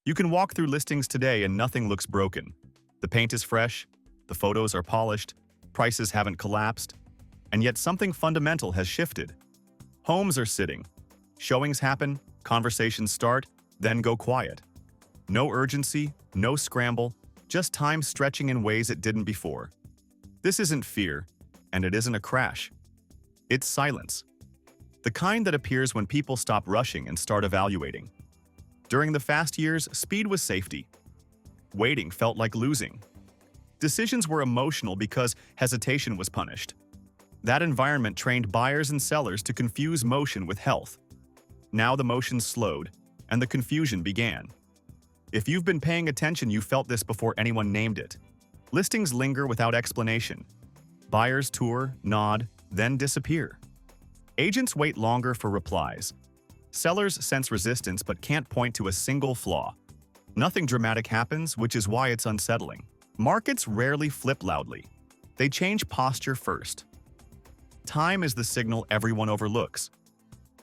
You can walk through listings today and nothing looks broken. The paint is fresh, the photos are polished, prices haven't collapsed, and yet something fundamental has shifted. Homes are sitting. Showings happen, conversations start, then go quiet. No urgency, no scramble, just time stretching in ways it didn't before. This isn't fear, and it isn't a crash. It's silence. The kind that appears when people stop rushing and start evaluating. During the fast years, speed was safety. Waiting felt like losing. Decisions were emotional because hesitation was punished. That environment trained buyers and sellers to confuse motion with health. Now the motion slowed, and the confusion began. If you've been paying attention, you felt this before anyone named it. Listings linger without explanation. Buyers tour, nod, then disappear. Agents wait longer for replies. Sellers sense resistance but can't point to a single flaw. Nothing dramatic happens, which is why it's unsettling. Markets rarely flip loudly. They change posture first. Time is the signal everyone overlooks.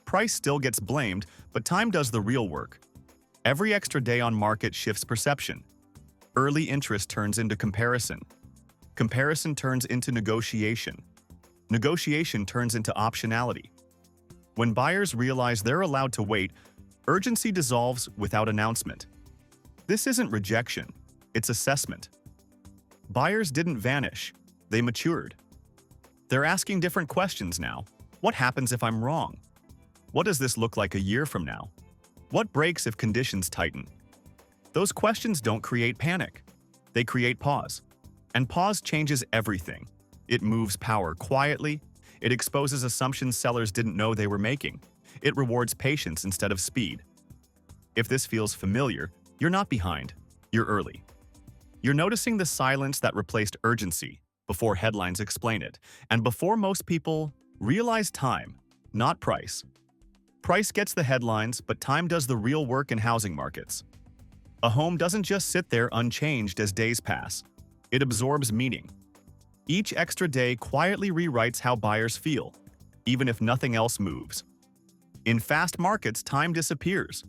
Price still gets blamed, but time does the real work. Every extra day on market shifts perception. Early interest turns into comparison. Comparison turns into negotiation. Negotiation turns into optionality. When buyers realize they're allowed to wait, urgency dissolves without announcement. This isn't rejection, it's assessment. Buyers didn't vanish, they matured. They're asking different questions now. What happens if I'm wrong? What does this look like a year from now? What breaks if conditions tighten? Those questions don't create panic. They create pause. And pause changes everything. It moves power quietly. It exposes assumptions sellers didn't know they were making. It rewards patience instead of speed. If this feels familiar, you're not behind. You're early. You're noticing the silence that replaced urgency before headlines explain it, and before most people realize time, not price. Price gets the headlines, but time does the real work in housing markets. A home doesn't just sit there unchanged as days pass. It absorbs meaning. Each extra day quietly rewrites how buyers feel, even if nothing else moves. In fast markets, time disappears.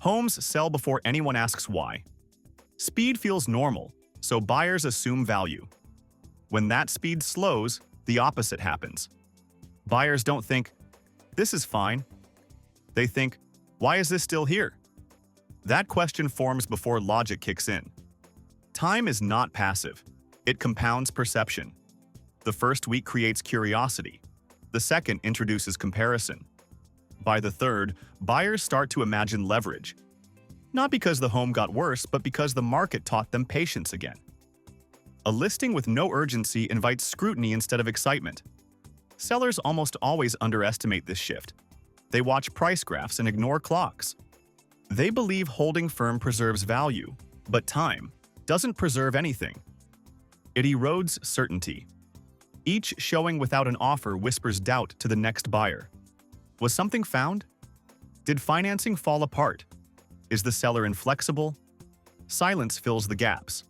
Homes sell before anyone asks why. Speed feels normal, so buyers assume value. When that speed slows, the opposite happens. Buyers don't think, "This is fine." They think, "Why is this still here?" That question forms before logic kicks in. Time is not passive. It compounds perception. The first week creates curiosity. The second introduces comparison. By the third, buyers start to imagine leverage. Not because the home got worse, but because the market taught them patience again. A listing with no urgency invites scrutiny instead of excitement. Sellers almost always underestimate this shift. They watch price graphs and ignore clocks. They believe holding firm preserves value, but time doesn't preserve anything. It erodes certainty. Each showing without an offer whispers doubt to the next buyer. Was something found? Did financing fall apart? Is the seller inflexible? Silence fills the gaps.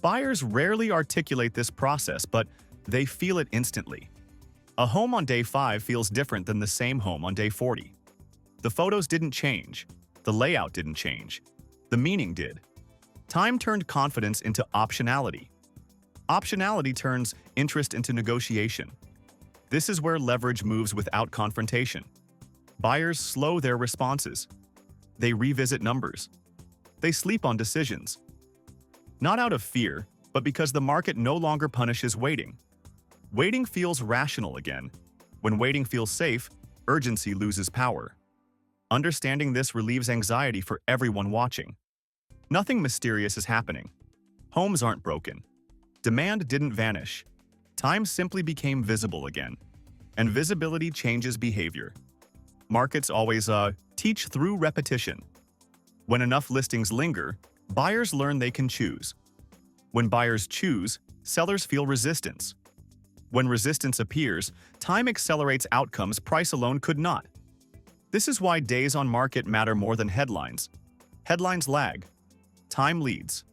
Buyers rarely articulate this process, but they feel it instantly. A home on day 5 feels different than the same home on day 40. The photos didn't change. The layout didn't change. The meaning did. Time turned confidence into optionality. Optionality turns interest into negotiation. This is where leverage moves without confrontation. Buyers slow their responses. They revisit numbers. They sleep on decisions. Not out of fear, but because the market no longer punishes waiting. Waiting feels rational again. When waiting feels safe, urgency loses power. Understanding this relieves anxiety for everyone watching. Nothing mysterious is happening. Homes aren't broken. Demand didn't vanish. Time simply became visible again. And visibility changes behavior. Markets always teach through repetition. When enough listings linger, buyers learn they can choose. When buyers choose, sellers feel resistance. When resistance appears, time accelerates outcomes price alone could not. This is why days on market matter more than headlines. Headlines lag. Time leads.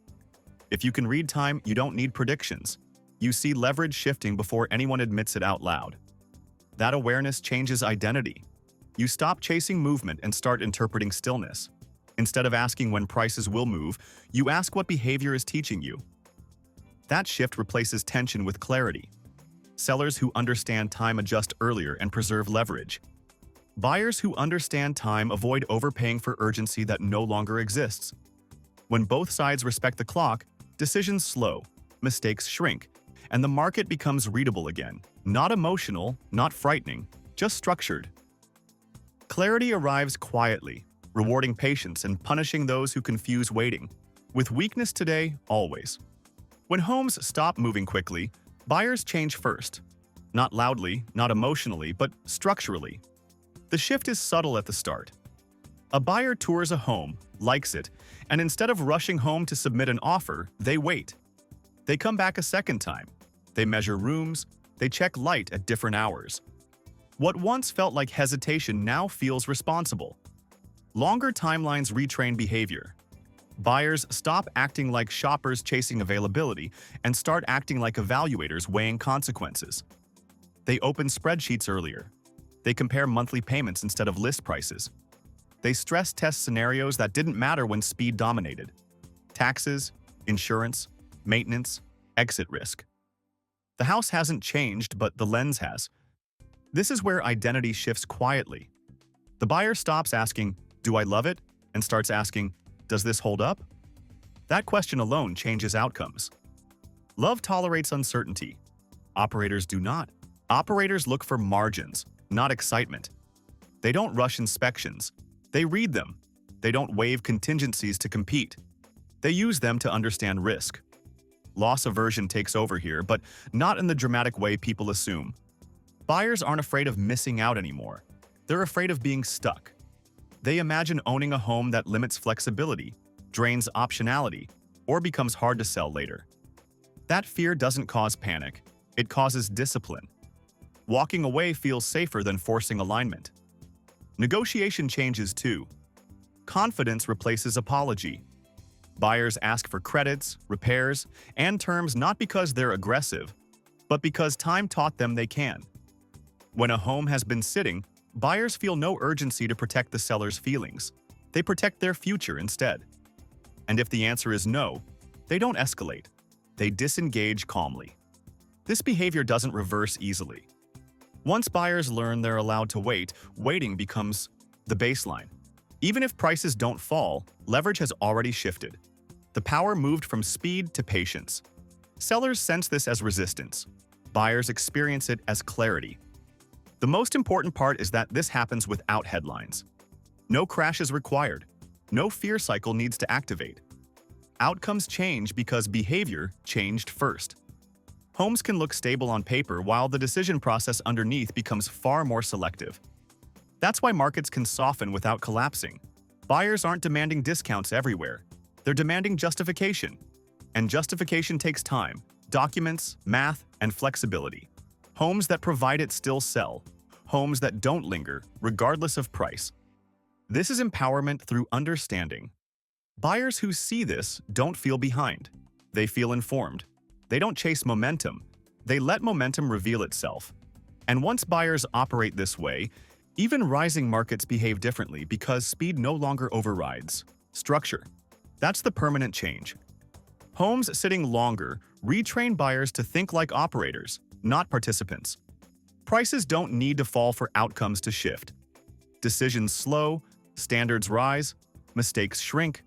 If you can read time, you don't need predictions. You see leverage shifting before anyone admits it out loud. That awareness changes identity. You stop chasing movement and start interpreting stillness. Instead of asking when prices will move, you ask what behavior is teaching you. That shift replaces tension with clarity. Sellers who understand time adjust earlier and preserve leverage. Buyers who understand time avoid overpaying for urgency that no longer exists. When both sides respect the clock, decisions slow, mistakes shrink, and the market becomes readable again. Not emotional, not frightening, just structured. Clarity arrives quietly, rewarding patience and punishing those who confuse waiting. With weakness today, always. When homes stop moving quickly, buyers change first. Not loudly, not emotionally, but structurally. The shift is subtle at the start. A buyer tours a home, likes it, and instead of rushing home to submit an offer, they wait. They come back a second time. They measure rooms, they check light at different hours. What once felt like hesitation now feels responsible. Longer timelines retrain behavior. Buyers stop acting like shoppers chasing availability and start acting like evaluators weighing consequences. They open spreadsheets earlier. They compare monthly payments instead of list prices. They stress test scenarios that didn't matter when speed dominated. Taxes, insurance, maintenance, exit risk. The house hasn't changed, but the lens has. This is where identity shifts quietly. The buyer stops asking, "Do I love it?" and starts asking, "Does this hold up?" That question alone changes outcomes. Love tolerates uncertainty. Operators do not. Operators look for margins, not excitement. They don't rush inspections. They read them. They don't waive contingencies to compete. They use them to understand risk. Loss aversion takes over here, but not in the dramatic way people assume. Buyers aren't afraid of missing out anymore. They're afraid of being stuck. They imagine owning a home that limits flexibility, drains optionality, or becomes hard to sell later. That fear doesn't cause panic. It causes discipline. Walking away feels safer than forcing alignment. Negotiation changes too. Confidence replaces apology. Buyers ask for credits, repairs, and terms not because they're aggressive, but because time taught them they can. When a home has been sitting, buyers feel no urgency to protect the seller's feelings. They protect their future instead. And if the answer is no, they don't escalate. They disengage calmly. This behavior doesn't reverse easily. Once buyers learn they're allowed to wait, waiting becomes the baseline. Even if prices don't fall, leverage has already shifted. The power moved from speed to patience. Sellers sense this as resistance. Buyers experience it as clarity. The most important part is that this happens without headlines. No crash is required. No fear cycle needs to activate. Outcomes change because behavior changed first. Homes can look stable on paper while the decision process underneath becomes far more selective. That's why markets can soften without collapsing. Buyers aren't demanding discounts everywhere. They're demanding justification. And justification takes time, documents, math, and flexibility. Homes that provide it still sell. Homes that don't linger, regardless of price. This is empowerment through understanding. Buyers who see this don't feel behind. They feel informed. They don't chase momentum. They let momentum reveal itself. And once buyers operate this way, even rising markets behave differently because speed no longer overrides structure. That's the permanent change. Homes sitting longer retrain buyers to think like operators, not participants. Prices don't need to fall for outcomes to shift. Decisions slow, standards rise, mistakes shrink.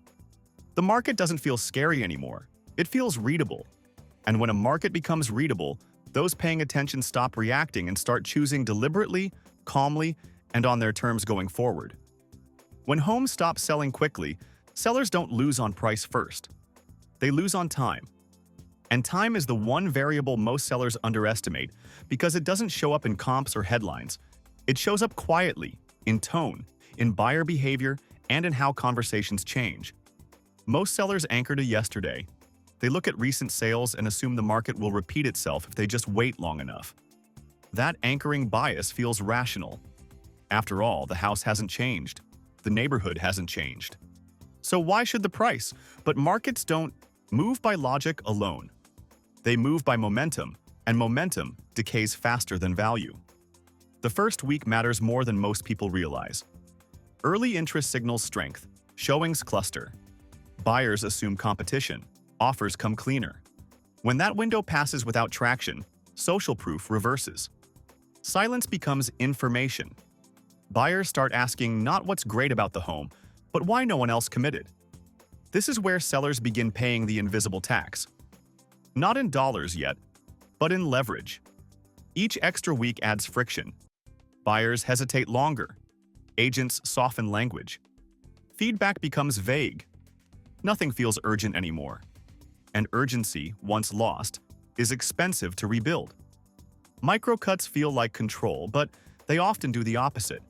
The market doesn't feel scary anymore. It feels readable. And when a market becomes readable, those paying attention stop reacting and start choosing deliberately, calmly, and on their terms going forward. When homes stop selling quickly, sellers don't lose on price first. They lose on time. And time is the one variable most sellers underestimate because it doesn't show up in comps or headlines. It shows up quietly, in tone, in buyer behavior, and in how conversations change. Most sellers anchor to yesterday. They look at recent sales and assume the market will repeat itself if they just wait long enough. That anchoring bias feels rational. After all, the house hasn't changed. The neighborhood hasn't changed. So why should the price? But markets don't move by logic alone. They move by momentum, and momentum decays faster than value. The first week matters more than most people realize. Early interest signals strength. Showings cluster. Buyers assume competition. Offers come cleaner. When that window passes without traction, social proof reverses. Silence becomes information. Buyers start asking not what's great about the home, but why no one else committed. This is where sellers begin paying the invisible tax. Not in dollars yet, but in leverage. Each extra week adds friction. Buyers hesitate longer. Agents soften language. Feedback becomes vague. Nothing feels urgent anymore. And urgency, once lost, is expensive to rebuild. Microcuts feel like control, but they often do the opposite.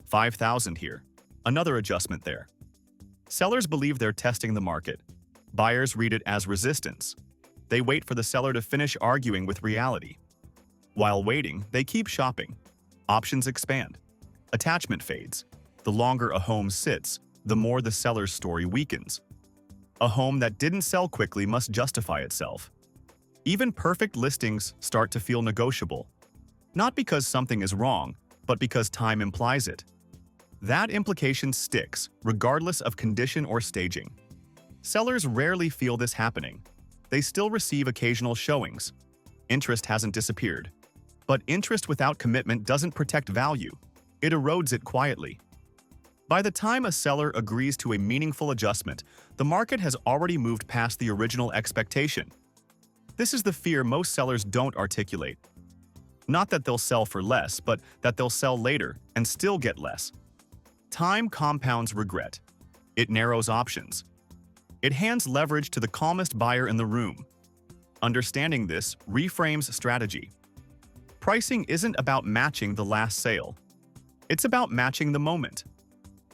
5,000 here, another adjustment there. Sellers believe they're testing the market. Buyers read it as resistance. They wait for the seller to finish arguing with reality. While waiting, they keep shopping. Options expand. Attachment fades. The longer a home sits, the more the seller's story weakens. A home that didn't sell quickly must justify itself. Even perfect listings start to feel negotiable. Not because something is wrong, but because time implies it. That implication sticks, regardless of condition or staging. Sellers rarely feel this happening. They still receive occasional showings. Interest hasn't disappeared. But interest without commitment doesn't protect value. It erodes it quietly. By the time a seller agrees to a meaningful adjustment, the market has already moved past the original expectation. This is the fear most sellers don't articulate. Not that they'll sell for less, but that they'll sell later and still get less. Time compounds regret. It narrows options. It hands leverage to the calmest buyer in the room. Understanding this reframes strategy. Pricing isn't about matching the last sale. It's about matching the moment.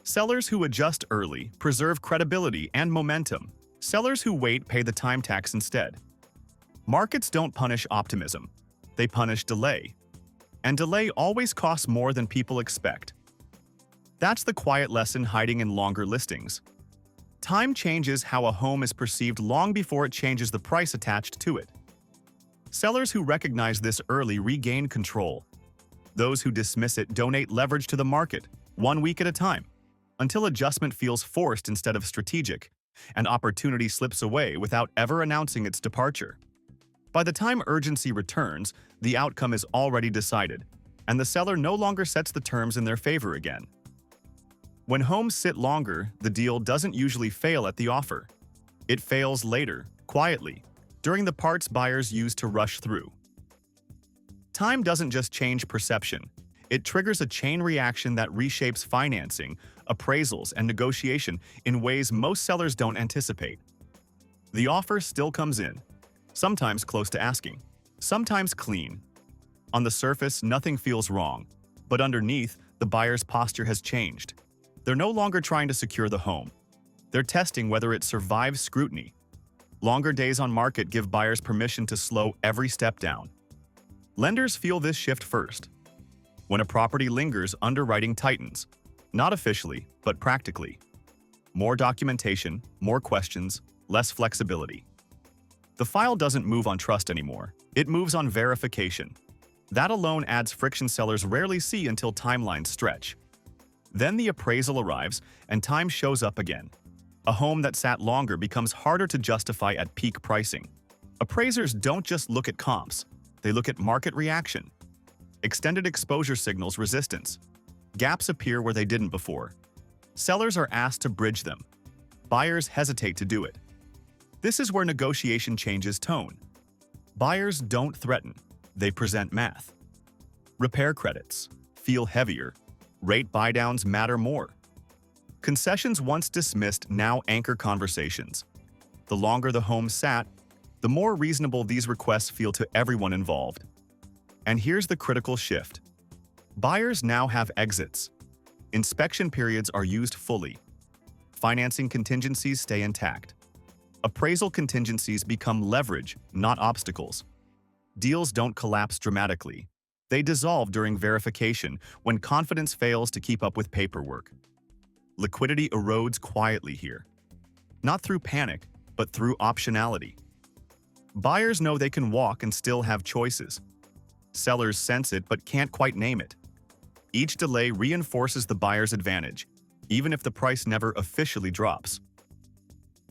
Sellers who adjust early preserve credibility and momentum. Sellers who wait pay the time tax instead. Markets don't punish optimism. They punish delay. And delay always costs more than people expect. That's the quiet lesson hiding in longer listings. Time changes how a home is perceived long before it changes the price attached to it. Sellers who recognize this early regain control. Those who dismiss it donate leverage to the market, 1 week at a time, until adjustment feels forced instead of strategic, and opportunity slips away without ever announcing its departure. By the time urgency returns, the outcome is already decided, and the seller no longer sets the terms in their favor again. When homes sit longer, the deal doesn't usually fail at the offer. It fails later, quietly, during the parts buyers use to rush through. Time doesn't just change perception. It triggers a chain reaction that reshapes financing, appraisals, and negotiation in ways most sellers don't anticipate. The offer still comes in, sometimes close to asking, sometimes clean. On the surface, nothing feels wrong, but underneath, the buyer's posture has changed. They're no longer trying to secure the home. They're testing whether it survives scrutiny. Longer days on market give buyers permission to slow every step down. Lenders feel this shift first. When a property lingers, underwriting tightens. Not officially, but practically. More documentation, more questions, less flexibility. The file doesn't move on trust anymore. It moves on verification. That alone adds friction sellers rarely see until timelines stretch. Then the appraisal arrives, and time shows up again. A home that sat longer becomes harder to justify at peak pricing. Appraisers don't just look at comps. They look at market reaction. Extended exposure signals resistance. Gaps appear where they didn't before. Sellers are asked to bridge them. Buyers hesitate to do it. This is where negotiation changes tone. Buyers don't threaten. They present math. Repair credits feel heavier. Rate buydowns matter more. Concessions once dismissed now anchor conversations. The longer the home sat, the more reasonable these requests feel to everyone involved. And here's the critical shift. Buyers now have exits. Inspection periods are used fully. Financing contingencies stay intact. Appraisal contingencies become leverage, not obstacles. Deals don't collapse dramatically. They dissolve during verification when confidence fails to keep up with paperwork. Liquidity erodes quietly here. Not through panic, but through optionality. Buyers know they can walk and still have choices. Sellers sense it but can't quite name it. Each delay reinforces the buyer's advantage. even if the price never officially drops.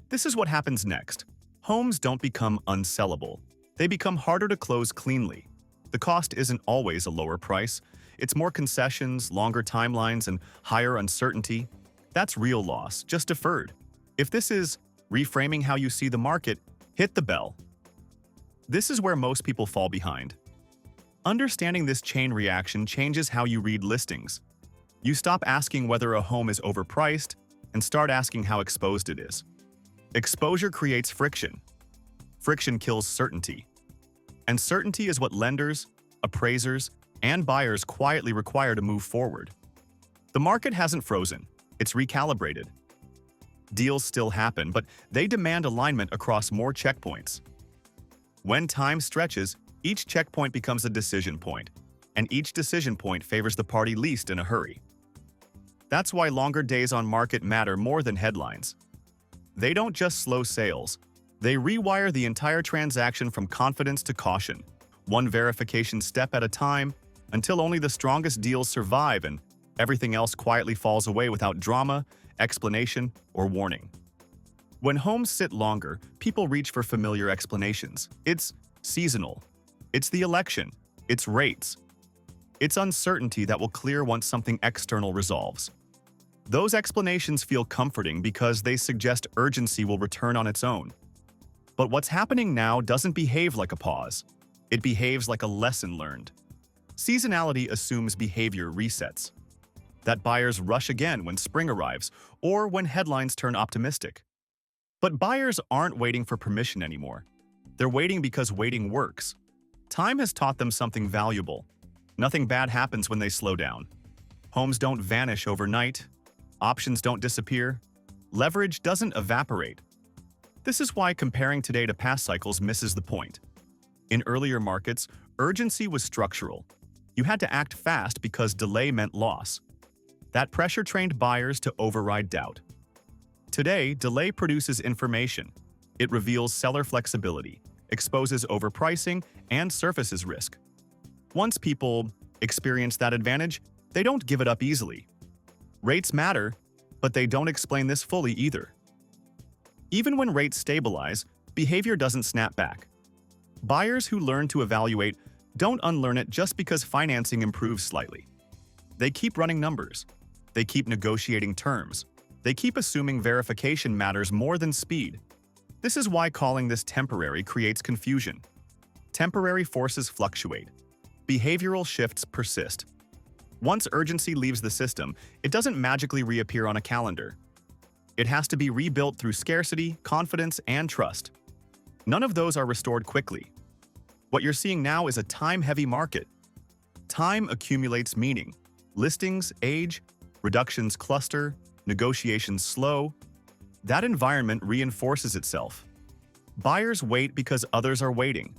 This is what happens next. Homes don't become unsellable. They become harder to close cleanly. The cost isn't always a lower price. It's more concessions, longer timelines, and higher uncertainty. That's real loss, just deferred. If this is reframing how you see the market, hit the bell. This is where most people fall behind. Understanding this chain reaction changes how you read listings. You stop asking whether a home is overpriced and start asking how exposed it is. Exposure creates friction. Friction kills certainty. And certainty is what lenders, appraisers, and buyers quietly require to move forward. The market hasn't frozen, it's recalibrated. Deals still happen, but they demand alignment across more checkpoints. When time stretches, each checkpoint becomes a decision point, and each decision point favors the party least in a hurry. That's why longer days on market matter more than headlines. They don't just slow sales, they rewire the entire transaction from confidence to caution, one verification step at a time, until only the strongest deals survive and everything else quietly falls away without drama, explanation, or warning. When homes sit longer, people reach for familiar explanations. It's seasonal. It's the election. It's rates. It's uncertainty that will clear once something external resolves. Those explanations feel comforting because they suggest urgency will return on its own. But what's happening now doesn't behave like a pause. It behaves like a lesson learned. Seasonality assumes behavior resets. That buyers rush again when spring arrives or when headlines turn optimistic. But buyers aren't waiting for permission anymore. They're waiting because waiting works. Time has taught them something valuable. Nothing bad happens when they slow down. Homes don't vanish overnight. Options don't disappear. Leverage doesn't evaporate. This is why comparing today to past cycles misses the point. In earlier markets, urgency was structural. You had to act fast because delay meant loss. That pressure trained buyers to override doubt. Today, delay produces information. It reveals seller flexibility, exposes overpricing, and surfaces risk. Once people experience that advantage, they don't give it up easily. Rates matter, but they don't explain this fully either. Even when rates stabilize, behavior doesn't snap back. Buyers who learn to evaluate don't unlearn it just because financing improves slightly. They keep running numbers. They keep negotiating terms. They keep assuming verification matters more than speed. This is why calling this temporary creates confusion. Temporary forces fluctuate. Behavioral shifts persist. Once urgency leaves the system, it doesn't magically reappear on a calendar. It has to be rebuilt through scarcity, confidence, and trust. None of those are restored quickly. What you're seeing now is a time-heavy market. Time accumulates meaning. Listings age, reductions cluster, negotiations slow. That environment reinforces itself. Buyers wait because others are waiting.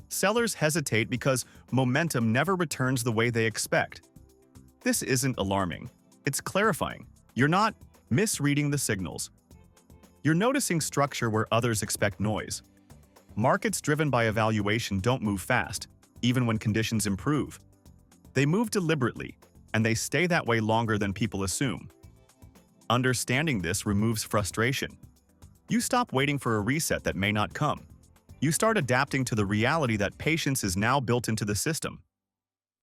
Sellers hesitate because momentum never returns the way they expect. This isn't alarming. It's clarifying. You're not misreading the signals. You're noticing structure where others expect noise. Markets driven by evaluation don't move fast, even when conditions improve. They move deliberately, and they stay that way longer than people assume. Understanding this removes frustration. You stop waiting for a reset that may not come. You start adapting to the reality that patience is now built into the system.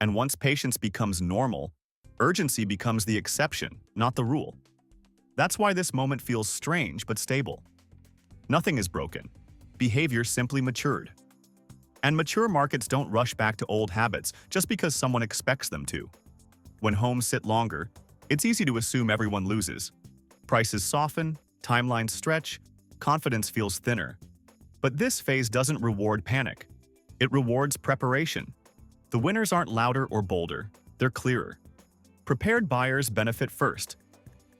And once patience becomes normal, urgency becomes the exception, not the rule. That's why this moment feels strange but stable. Nothing is broken. Behavior simply matured. And mature markets don't rush back to old habits just because someone expects them to. When homes sit longer, it's easy to assume everyone loses. Prices soften, timelines stretch, confidence feels thinner. But this phase doesn't reward panic. It rewards preparation. The winners aren't louder or bolder, they're clearer. Prepared buyers benefit first.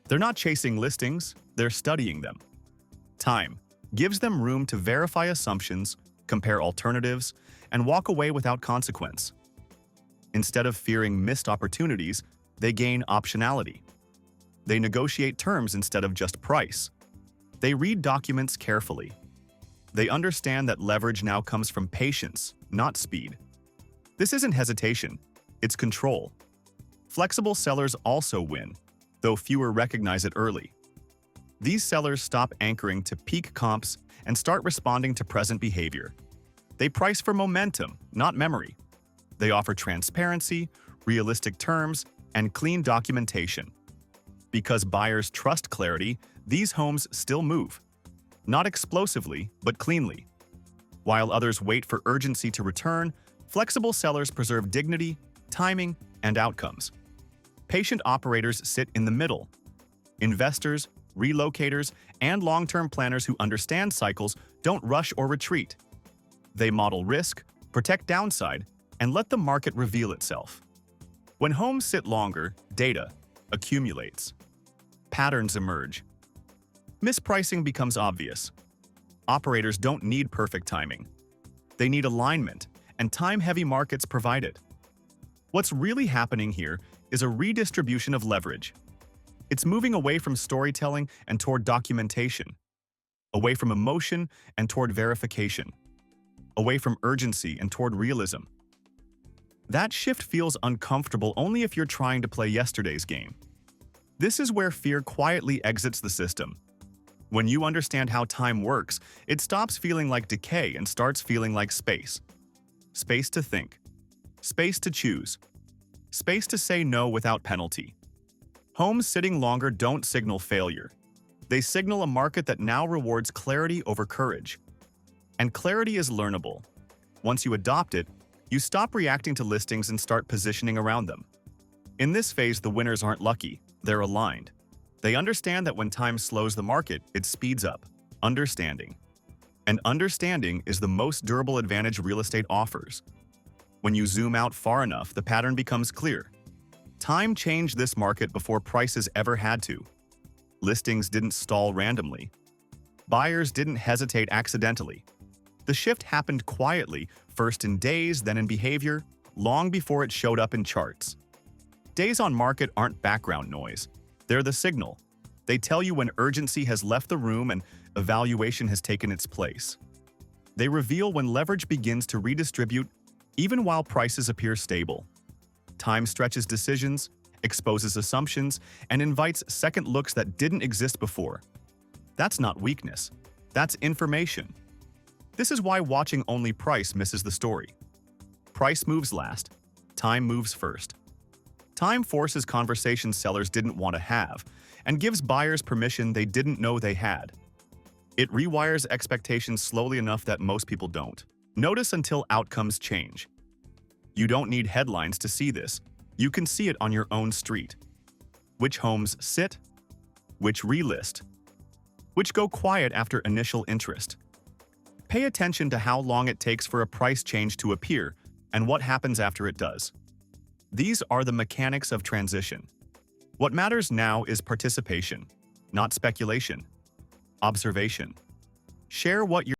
They're not chasing listings, they're studying them. Time gives them room to verify assumptions, compare alternatives, and walk away without consequence. Instead of fearing missed opportunities, they gain optionality. They negotiate terms instead of just price. They read documents carefully. They understand that leverage now comes from patience, not speed. This isn't hesitation, it's control. Flexible sellers also win. though fewer recognize it early. These sellers stop anchoring to peak comps and start responding to present behavior. They price for momentum, not memory. They offer transparency, realistic terms, and clean documentation. Because buyers trust clarity, these homes still move. Not explosively, but cleanly. While others wait for urgency to return, flexible sellers preserve dignity, timing, and outcomes. Patient operators sit in the middle. Investors, relocators, and long-term planners who understand cycles don't rush or retreat. They model risk, protect downside, and let the market reveal itself. When homes sit longer, data accumulates. Patterns emerge. Mispricing becomes obvious. Operators don't need perfect timing. They need alignment, and time-heavy markets provide it. What's really happening here is a redistribution of leverage. It's moving away from storytelling and toward documentation, away from emotion and toward verification, away from urgency and toward realism. That shift feels uncomfortable only if you're trying to play yesterday's game. This is where fear quietly exits the system. When you understand how time works, it stops feeling like decay and starts feeling like space. Space to think. Space to choose. Space to say no without penalty. Homes sitting longer don't signal failure. They signal a market that now rewards clarity over courage. And clarity is learnable. Once you adopt it, you stop reacting to listings and start positioning around them. In this phase, the winners aren't lucky, they're aligned. They understand that when time slows the market, it speeds up. Understanding. And understanding is the most durable advantage real estate offers. When you zoom out far enough, the pattern becomes clear. Time changed this market before prices ever had to. Listings didn't stall randomly. Buyers didn't hesitate accidentally. The shift happened quietly, first in days, then in behavior, long before it showed up in charts. Days on market aren't background noise. They're the signal. They tell you when urgency has left the room and evaluation has taken its place. They reveal when leverage begins to redistribute, even while prices appear stable. Time stretches decisions, exposes assumptions, and invites second looks that didn't exist before. That's not weakness. That's information. This is why watching only price misses the story. Price moves last. Time moves first. Time forces conversations sellers didn't want to have and gives buyers permission they didn't know they had. It rewires expectations slowly enough that most people don't notice until outcomes change. You don't need headlines to see this. You can see it on your own street. Which homes sit, which relist, which go quiet after initial interest. Pay attention to how long it takes for a price change to appear and what happens after it does. These are the mechanics of transition. What matters now is participation, not speculation. Observation. Share what you're